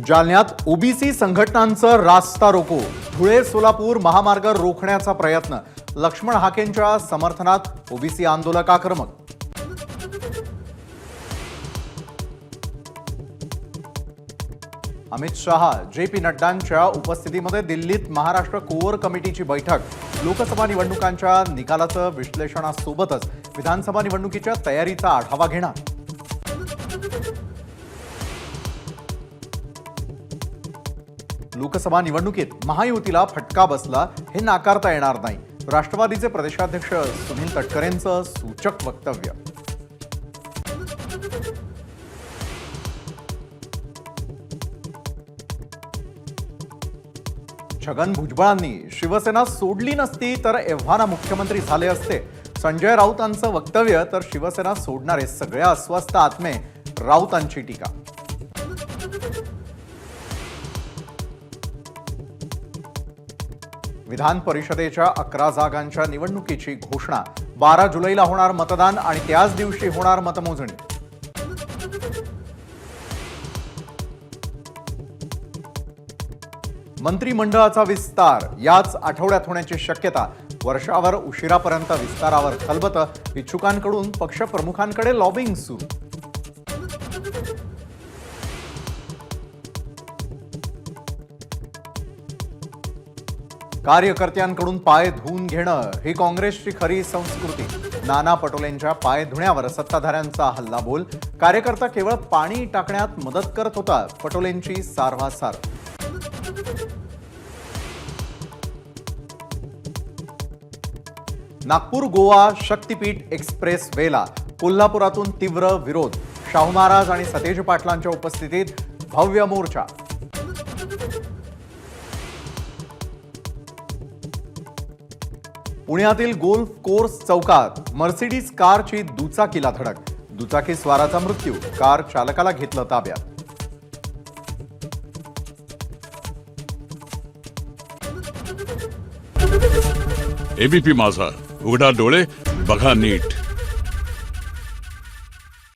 जालन्यात ओबीसी संघटनांचं रास्ता रोको, धुळे सोलापूर महामार्ग रोखण्याचा प्रयत्न, लक्ष्मण हाकेंच्या समर्थनात ओबीसी आंदोलक आक्रमक. अमित शहा JP नड्डांच्या उपस्थितीमध्ये दिल्लीत महाराष्ट्र कोर कमिटीची बैठक. लोकसभा निवडणुकांच्या निकालाचं विश्लेषणासोबतच विधानसभा निवडणुकीच्या तयारीचा आढावा घेणार. लोकसभा निवडणुकीत महायुतीला फटका बसला हे नाकारता येणार नाही. राष्ट्रवादीचे प्रदेशाध्यक्ष सुनील तटकरेंचं सूचक वक्तव्य. छगन भुजबळांनी शिवसेना सोडली नसती तर एव्हाना मुख्यमंत्री झाले असते. संजय राऊतांचं वक्तव्य तर शिवसेना सोडणारे सगळ्या अस्वस्थ आत्मे, राऊतांची टीका. विधान परिषदेच्या 11 जागांच्या निवडणुकीची घोषणा. 12 जुलैला होणार मतदान आणि त्याच दिवशी होणार मतमोजणी. मंत्रिमंडळाचा विस्तार याच आठवड्यात होण्याची शक्यता. वर्षावर उशिरापर्यंत विस्तारावर खलबतं. इच्छुकांकडून पक्षप्रमुखांकडे लॉबिंग सुरू. कार्यकर्त्यांकडून पाय धुवून घेणं ही काँग्रेसची खरी संस्कृती. नाना पटोलेंच्या पाय धुण्यावर सत्ताधाऱ्यांचा हल्लाबोल. कार्यकर्ता केवळ पाणी टाकण्यात मदत करत होता, पटोलेंची सारवासार. नागपूर गोवा शक्तीपीठ एक्सप्रेस वेला. कोल्हापुरातून तीव्र विरोध. शाहू महाराज आणि सतेज पाटलांच्या उपस्थितीत भव्य मोर्चा. पुण्यातील गोल्फ कोर्स चौकात मर्सिडीज कारची दुचाकीला धडक. दुचाकी स्वाराचा मृत्यू. कार चालकाला घेतलं ताब्यात. एबीपी माझा, उघडा डोळे बघा नीट.